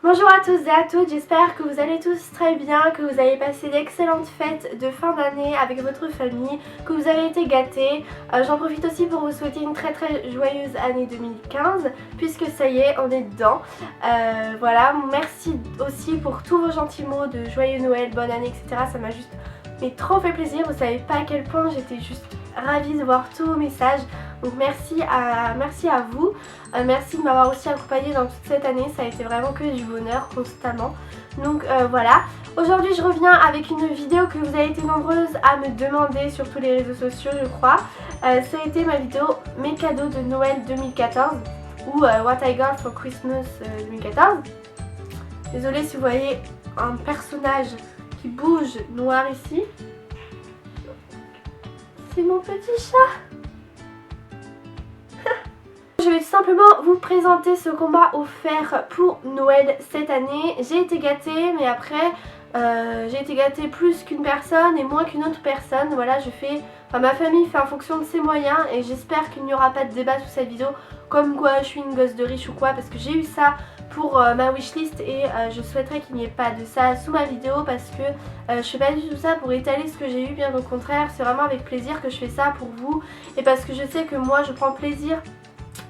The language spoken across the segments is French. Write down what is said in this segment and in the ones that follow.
Bonjour à tous et à toutes, j'espère que vous allez tous très bien, que vous avez passé d'excellentes fêtes de fin d'année avec votre famille, que vous avez été gâtés. J'en profite aussi pour vous souhaiter une très joyeuse année 2015, puisque ça y est, on est dedans. Voilà, merci aussi pour tous vos gentils mots de joyeux Noël, bonne année, etc. Ça m'a juste trop fait plaisir, vous savez pas à quel point j'étais juste ravie de voir tous vos messages. Donc merci à vous, merci de m'avoir aussi accompagnée dans toute cette année, ça a été vraiment que du bonheur constamment. Donc voilà, aujourd'hui je reviens avec une vidéo que vous avez été nombreuses à me demander sur tous les réseaux sociaux je crois. Ça a été ma vidéo mes cadeaux de Noël 2014 ou What I Got for Christmas 2014. Désolée si vous voyez un personnage qui bouge noir ici. C'est mon petit chat. Je vais tout simplement vous présenter ce combat offert pour Noël cette année. J'ai été gâtée, mais après j'ai été gâtée plus qu'une personne et moins qu'une autre personne. Voilà, ma famille fait en fonction de ses moyens et j'espère qu'il n'y aura pas de débat sous cette vidéo comme quoi je suis une gosse de riche ou quoi, parce que j'ai eu ça pour ma wishlist et je souhaiterais qu'il n'y ait pas de ça sous ma vidéo parce que je fais pas du tout ça pour étaler ce que j'ai eu, bien au contraire, c'est vraiment avec plaisir que je fais ça pour vous et parce que je sais que moi je prends plaisir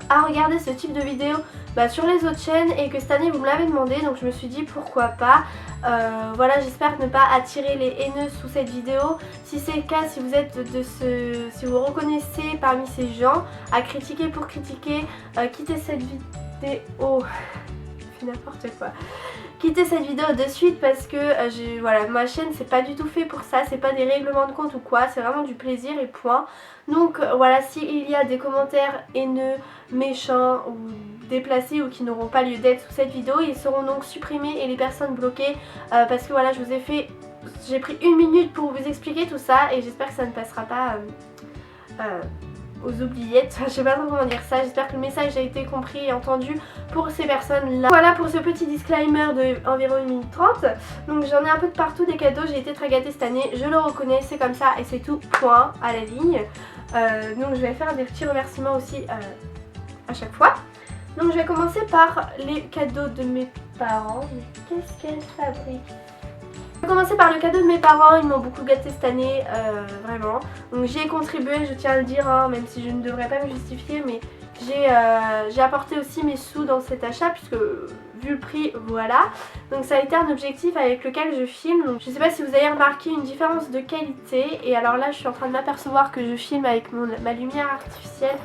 à regarder ce type de vidéo sur les autres chaînes et que cette année vous me l'avez demandé, donc je me suis dit pourquoi pas. Voilà, j'espère ne pas attirer les haineux sous cette vidéo. Si c'est le cas, si vous êtes si vous reconnaissez parmi ces gens à critiquer pour critiquer, quittez cette vidéo. Je fais n'importe quoi. Quittez cette vidéo de suite parce que voilà, ma chaîne c'est pas du tout fait pour ça, c'est pas des règlements de compte ou quoi, c'est vraiment du plaisir et point. Donc voilà, s'il y a des commentaires haineux, méchants ou déplacés ou qui n'auront pas lieu d'être sous cette vidéo, ils seront donc supprimés et les personnes bloquées parce que voilà, j'ai pris 1 minute pour vous expliquer tout ça et j'espère que ça ne passera pas aux oubliettes, je sais pas trop comment dire ça, j'espère que le message a été compris et entendu pour ces personnes là. Voilà pour ce petit disclaimer de environ 1 minute 30. Donc j'en ai un peu de partout des cadeaux, j'ai été très gâtée cette année, je le reconnais, c'est comme ça et c'est tout, point, à la ligne. Donc je vais faire des petits remerciements aussi à chaque fois. Donc je vais commencer par les cadeaux de mes parents. Mais qu'est-ce qu'elle fabrique ? Je vais commencer par le cadeau de mes parents, ils m'ont beaucoup gâté cette année, vraiment. Donc j'y ai contribué, je tiens à le dire, hein, même si je ne devrais pas me justifier, mais j'ai apporté aussi mes sous dans cet achat puisque vu le prix, voilà. Donc ça a été un objectif avec lequel je filme. Donc je sais pas si vous avez remarqué une différence de qualité et alors là je suis en train de m'apercevoir que je filme avec ma lumière artificielle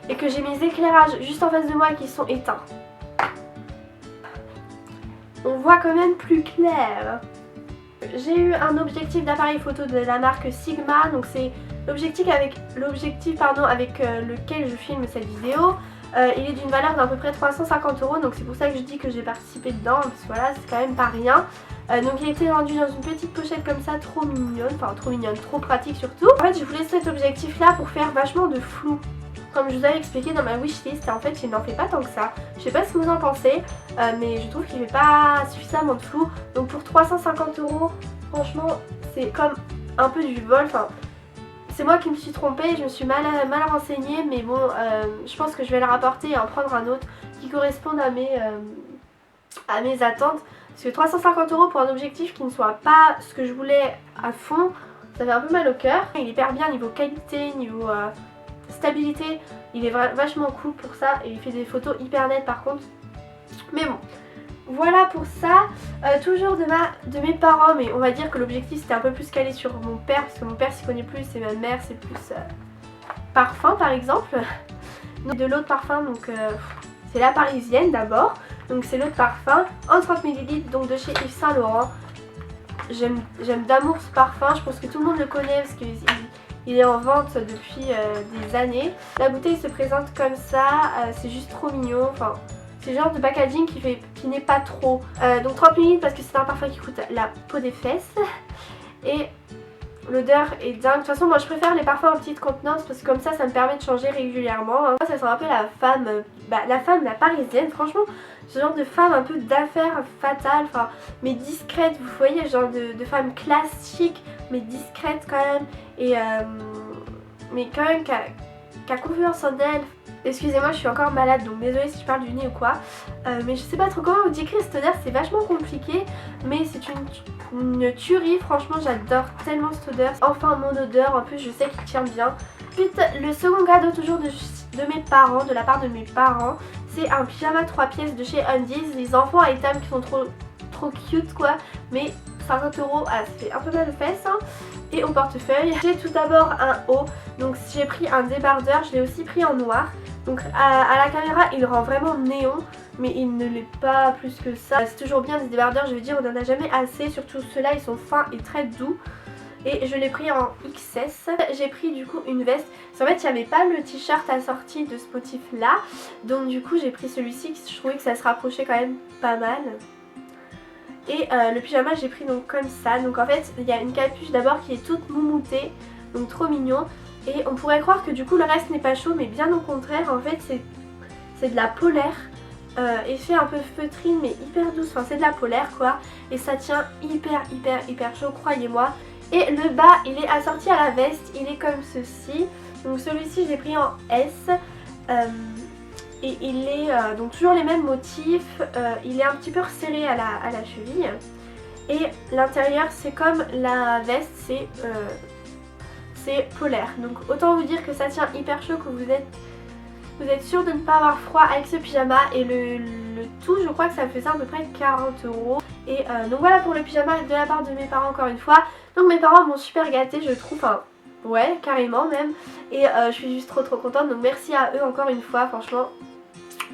et que j'ai mes éclairages juste en face de moi qui sont éteints. On voit quand même plus clair. J'ai eu un objectif d'appareil photo de la marque Sigma, donc c'est l'objectif avec lequel je filme cette vidéo. Il est d'une valeur d'à peu près 350 €, donc c'est pour ça que je dis que j'ai participé dedans, parce que voilà, c'est quand même pas rien. Donc il a été vendu dans une petite pochette comme ça, trop mignonne, trop pratique surtout. En fait je voulais cet objectif là pour faire vachement de flou. Comme je vous avais expliqué dans ma wishlist, en fait il n'en fait pas tant que ça. Je sais pas ce que vous en pensez, mais je trouve qu'il fait pas suffisamment de flou. Donc pour 350 €, franchement c'est comme un peu du vol. Enfin, c'est moi qui me suis trompée, je me suis mal renseignée, mais bon, je pense que je vais le rapporter et en prendre un autre qui corresponde à mes attentes. Parce que 350 € pour un objectif qui ne soit pas ce que je voulais à fond, ça fait un peu mal au cœur. Il est hyper bien niveau qualité, niveau stabilité, il est vachement cool pour ça et il fait des photos hyper nettes par contre. Mais bon, voilà pour ça. Toujours de mes parents, mais on va dire que l'objectif c'était un peu plus calé sur mon père parce que mon père s'y connaît plus et ma mère c'est plus parfum par exemple. Donc, de l'eau de parfum, donc c'est la Parisienne d'abord. Donc c'est l'eau de parfum en 30 ml, donc de chez Yves Saint Laurent. J'aime d'amour ce parfum, je pense que tout le monde le connaît parce qu'il est en vente depuis des années. La bouteille se présente comme ça, c'est juste trop mignon. Enfin, c'est le genre de packaging qui n'est pas trop. Donc 30 ml parce que c'est un parfum qui coûte la peau des fesses. Et l'odeur est dingue. De toute façon moi je préfère les parfums en petite contenance parce que comme ça me permet de changer régulièrement. Moi ça sent un peu la femme, la parisienne, franchement. Ce genre de femme un peu d'affaires fatale, enfin, mais discrète, vous voyez, genre de femme classique, mais discrète quand même, et mais quand même qui a confiance en elle. Excusez-moi, je suis encore malade, donc désolée si je parle du nez ou quoi. Mais je sais pas trop comment vous décrire cette odeur, c'est vachement compliqué. Mais c'est une tuerie, franchement j'adore tellement cette odeur. Enfin mon odeur, en plus je sais qu'il tient bien. Ensuite, le second cadeau toujours de mes parents, de la part de mes parents, c'est un pyjama 3 pièces de chez Undies. Les enfants à Etam qui sont trop cute quoi. Mais 50 €, ah, ça fait un peu mal aux fesses hein. Et au portefeuille, j'ai tout d'abord un haut. Donc j'ai pris un débardeur, je l'ai aussi pris en noir. Donc à la caméra il rend vraiment néon, mais il ne l'est pas plus que ça. C'est toujours bien des débardeurs, je veux dire, on n'en a jamais assez, surtout ceux-là ils sont fins et très doux. Et je l'ai pris en XS. J'ai pris du coup une veste. En fait il n'y avait pas le t-shirt assorti de ce motif là. Donc du coup j'ai pris celui-ci, je trouvais que ça se rapprochait quand même pas mal. Et le pyjama j'ai pris donc comme ça. Donc en fait il y a une capuche d'abord qui est toute moumoutée, donc trop mignon. Et on pourrait croire que du coup le reste n'est pas chaud, mais bien au contraire en fait c'est de la polaire. Effet un peu feutrine mais hyper douce, enfin c'est de la polaire quoi. Et ça tient hyper chaud, croyez-moi. Et le bas il est assorti à la veste, il est comme ceci. Donc celui-ci je l'ai pris en S. Et il est donc toujours les mêmes motifs, il est un petit peu resserré à la cheville. Et l'intérieur c'est comme la veste, c'est polaire. Donc autant vous dire que ça tient hyper chaud, que vous êtes sûr de ne pas avoir froid avec ce pyjama. Et le tout je crois que ça faisait à peu près 40 €. Et donc voilà pour le pyjama de la part de mes parents encore une fois. Donc mes parents m'ont super gâtée je trouve, enfin ouais carrément même. Et je suis juste trop contente, donc merci à eux encore une fois, franchement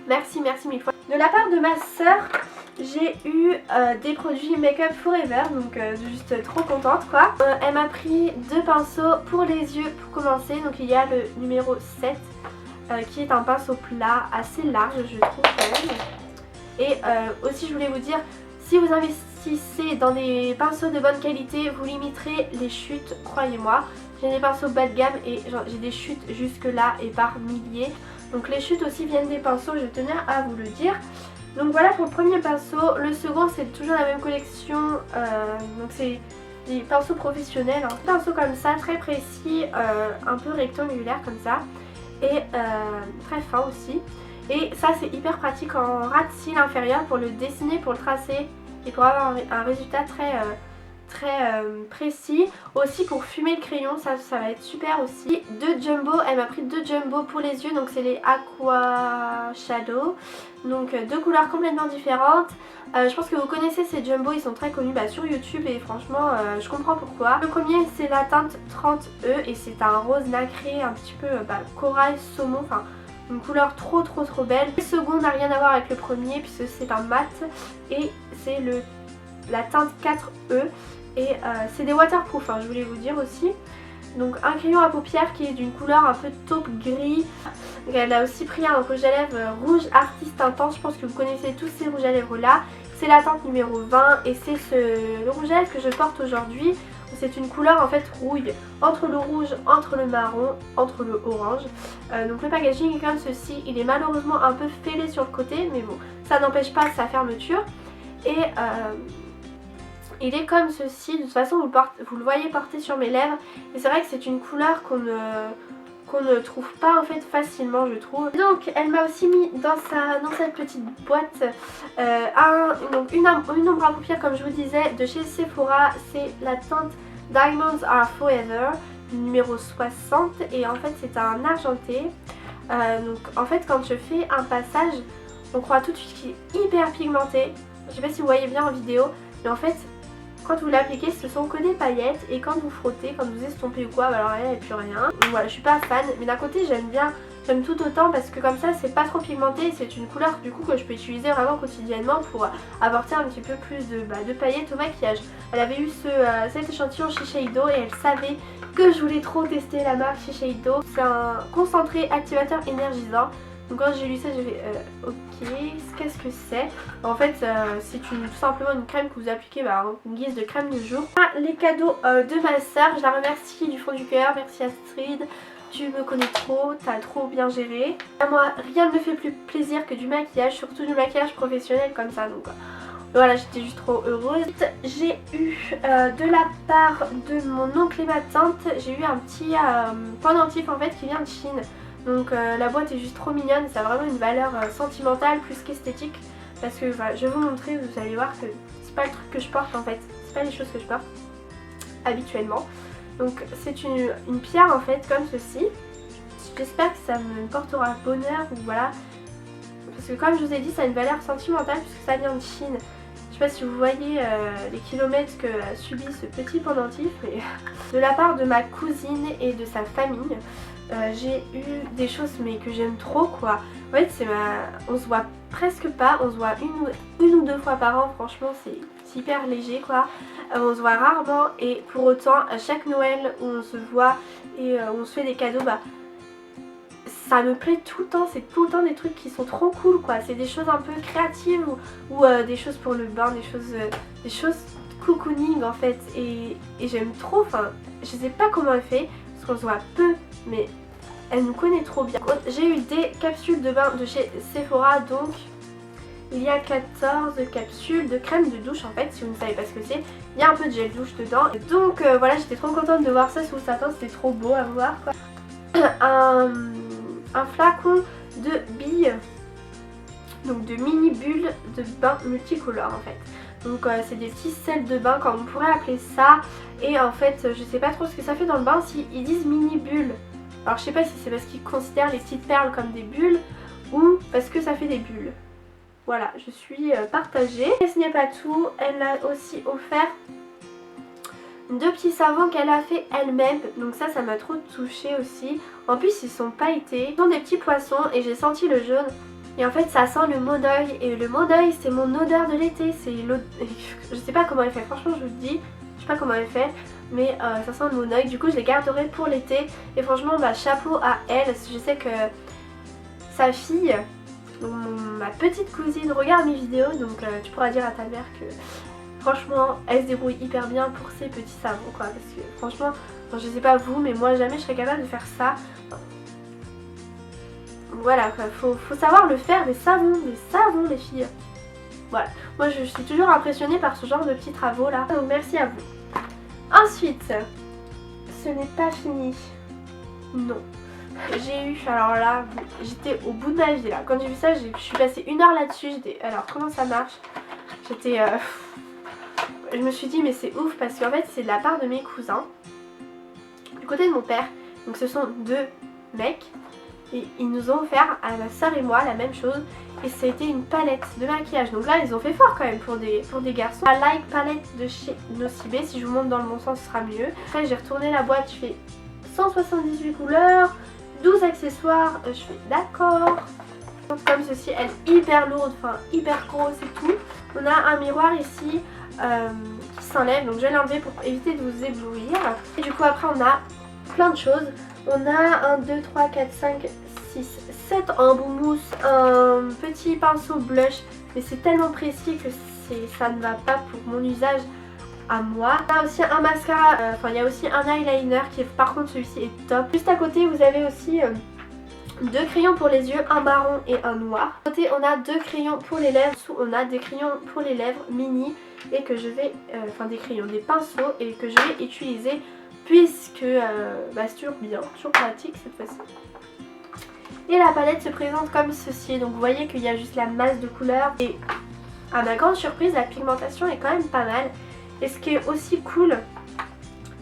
merci mille fois. De la part de ma soeur j'ai eu des produits Make Up Forever, donc juste trop contente quoi. Elle m'a pris 2 pinceaux pour les yeux pour commencer. Donc il y a le numéro 7 qui est un pinceau plat assez large je trouve quand même. Et aussi je voulais vous dire, si vous investissez dans des pinceaux de bonne qualité, vous limiterez les chutes, croyez-moi. J'ai des pinceaux bas de gamme et j'ai des chutes jusque là et par milliers. Donc les chutes aussi viennent des pinceaux, je tenais à vous le dire. Donc voilà pour le premier pinceau. Le second c'est toujours la même collection, donc c'est des pinceaux professionnels, hein. Pinceau comme ça, très précis, un peu rectangulaire comme ça. Et très fin aussi. Et ça c'est hyper pratique en ras de cils inférieur pour le dessiner, pour le tracer et pour avoir un résultat très précis. Aussi pour fumer le crayon, ça va être super aussi. 2 jumbo, elle m'a pris 2 jumbo pour les yeux, donc c'est les Aqua Shadow. Donc 2 couleurs complètement différentes. Je pense que vous connaissez ces jumbo, ils sont très connus sur YouTube et franchement je comprends pourquoi. Le premier c'est la teinte 30E et c'est un rose nacré un petit peu corail saumon, enfin une couleur trop belle. Le second n'a rien à voir avec le premier puisque c'est un mat et c'est la teinte 4E. Et c'est des waterproof, hein, je voulais vous dire aussi. Donc un crayon à paupières qui est d'une couleur un peu taupe gris. Donc elle a aussi pris un rouge à lèvres rouge artiste intense. Je pense que vous connaissez tous ces rouges à lèvres là. C'est la teinte numéro 20 et c'est le rouge à lèvres que je porte aujourd'hui. C'est une couleur en fait rouille, entre le rouge, entre le marron, entre le orange. Donc le packaging est comme ceci. Il est malheureusement un peu fêlé sur le côté, mais bon, ça n'empêche pas sa fermeture. Et il est comme ceci, de toute façon vous le voyez porter sur mes lèvres. Et c'est vrai que c'est une couleur qu'on ne trouve pas en fait facilement je trouve. Donc elle m'a aussi mis dans cette petite boîte une ombre à paupières comme je vous disais de chez Sephora. C'est la teinte Diamonds Are Forever numéro 60 et en fait c'est un argenté. Donc en fait quand je fais un passage on croit tout de suite qu'il est hyper pigmenté. Je sais pas si vous voyez bien en vidéo, mais en fait quand vous l'appliquez ce sont que des paillettes et quand vous frottez, quand vous estompez ou quoi, alors là il n'y a plus rien. Donc voilà, je suis pas fan, mais d'un côté j'aime tout autant parce que comme ça c'est pas trop pigmenté et c'est une couleur du coup que je peux utiliser vraiment quotidiennement pour apporter un petit peu plus de paillettes au maquillage. Elle avait eu cet échantillon Shiseido et elle savait que je voulais trop tester la marque Shiseido. C'est un concentré activateur énergisant. Donc quand j'ai lu ça j'ai fait ok, qu'est-ce que c'est? En fait c'est tout simplement une crème que vous appliquez en guise de crème de jour. Les cadeaux de ma soeur, je la remercie du fond du cœur, merci Astrid. Tu me connais trop, t'as trop bien géré. À moi, rien ne me fait plus plaisir que du maquillage, surtout du maquillage professionnel comme ça. Donc voilà, j'étais juste trop heureuse. J'ai eu de la part de mon oncle et ma tante, j'ai eu un petit pendentif en fait qui vient de Chine. Donc la boîte est juste trop mignonne, ça a vraiment une valeur sentimentale plus qu'esthétique. Parce que voilà, je vais vous montrer, vous allez voir que c'est pas le truc que je porte en fait, c'est pas les choses que je porte habituellement. Donc c'est une pierre en fait comme ceci. J'espère que ça me portera bonheur ou voilà. Parce que comme je vous ai dit, ça a une valeur sentimentale puisque ça vient de Chine. Je sais pas si vous voyez les kilomètres que a subi ce petit pendentif, mais de la part de ma cousine et de sa famille, j'ai eu des choses mais que j'aime trop quoi. En fait on se voit presque pas, on se voit une ou deux fois par an, franchement c'est hyper léger quoi. On se voit rarement et pour autant à chaque Noël où on se voit et on se fait des cadeaux, bah ça me plaît tout le temps, c'est tout le temps des trucs qui sont trop cool quoi. C'est des choses un peu créatives ou des choses pour le bain, des choses cocooning en fait et j'aime trop, enfin je sais pas comment elle fait parce qu'on se voit peu mais elle nous connaît trop bien. J'ai eu des capsules de bain de chez Sephora, donc il y a 14 capsules de crème de douche en fait, si vous ne savez pas ce que c'est. Il y a un peu de gel douche dedans. Donc voilà, j'étais trop contente de voir ça sous le sapin, c'était trop beau à voir quoi. Un flacon de billes, donc de mini bulles de bain multicolores en fait. Donc c'est des petits sels de bain comme on pourrait appeler ça. Et en fait je sais pas trop ce que ça fait dans le bain, si ils disent mini bulles. Alors je sais pas si c'est parce qu'ils considèrent les petites perles comme des bulles ou parce que ça fait des bulles. Voilà, je suis partagée. Et ce n'est pas tout, elle a aussi offert 2 petits savons qu'elle a fait elle-même. Donc ça m'a trop touchée aussi. En plus ils sont pailletés, ils sont des petits poissons et j'ai senti le jaune. Et en fait ça sent le Mo Doi. Et le Mo Doi c'est mon odeur de l'été. C'est je sais pas comment elle fait, franchement je vous le dis. Je sais pas comment elle fait. Mais ça sent le Mo Doi, du coup je les garderai pour l'été. Et franchement bah chapeau à elle, je sais que sa fille, donc ma petite cousine, regarde mes vidéos. Donc tu pourras dire à ta mère que franchement elle se débrouille hyper bien pour ses petits savons quoi. Parce que franchement, je sais pas vous mais moi jamais je serais capable de faire ça. Voilà quoi, faut savoir le faire, des savons les filles. Voilà, moi je suis toujours impressionnée par ce genre de petits travaux là. Donc merci à vous. Ensuite, ce n'est pas fini. Non. J'ai eu, alors là, j'étais au bout de ma vie là. Quand j'ai vu ça, je suis passée 1 heure là-dessus. Alors comment ça marche? J'étais... je me suis dit mais c'est ouf parce qu'en fait c'est de la part de mes cousins. Du côté de mon père. Donc ce sont 2 mecs. Et ils nous ont offert à ma soeur et moi la même chose. Et ça a été une palette de maquillage. Donc là ils ont fait fort quand même pour des garçons. La Like palette de chez Nocibé. Si je vous montre dans le bon sens ce sera mieux. Après j'ai retourné la boîte. Je fais 178 couleurs, 12 accessoires. Je fais d'accord. Comme ceci, elle est hyper lourde, enfin hyper grosse et tout. On a un miroir ici qui s'enlève. Donc je vais l'enlever pour éviter de vous éblouir. Et du coup après on a plein de choses. On a 1, 2, 3, 4, 5, 6, 7 embouts mousse, un petit pinceau blush, mais c'est tellement précis que ça ne va pas pour mon usage à moi. On a aussi un mascara, il y a aussi un eyeliner qui est, par contre celui-ci est top. Juste à côté vous avez aussi 2 crayons pour les yeux, un marron et un noir. À côté on a 2 crayons pour les lèvres, dessous on a des crayons pour les lèvres mini et que je vais, des pinceaux et que je vais utiliser puisque c'est toujours bien, toujours pratique cette fois-ci. Et la palette se présente comme ceci, donc vous voyez qu'il y a juste la masse de couleurs et à ma grande surprise la pigmentation est quand même pas mal. Et ce qui est aussi cool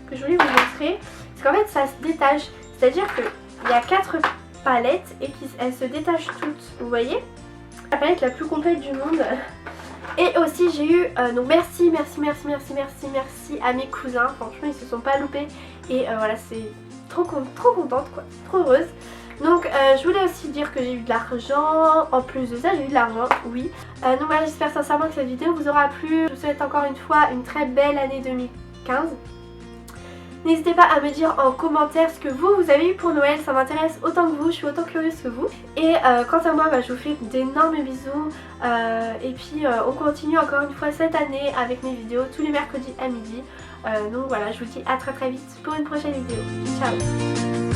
que je voulais vous montrer, c'est qu'en fait ça se détache, c'est-à-dire qu'il y a 4 palettes et qu'elles se détachent toutes, vous voyez. La palette la plus complète du monde. Et aussi j'ai eu, donc merci à mes cousins, franchement ils se sont pas loupés. Et voilà, c'est trop contente quoi, trop heureuse. Donc je voulais aussi dire que j'ai eu de l'argent, en plus de ça j'ai eu de l'argent, oui. Donc voilà, j'espère sincèrement que cette vidéo vous aura plu. Je vous souhaite encore une fois une très belle année 2015. N'hésitez pas à me dire en commentaire ce que vous avez eu pour Noël, ça m'intéresse autant que vous, je suis autant curieuse que vous. Et quant à moi, je vous fais d'énormes bisous. Et puis on continue encore une fois cette année avec mes vidéos tous les mercredis à midi. Donc voilà, je vous dis à très vite pour une prochaine vidéo. Ciao!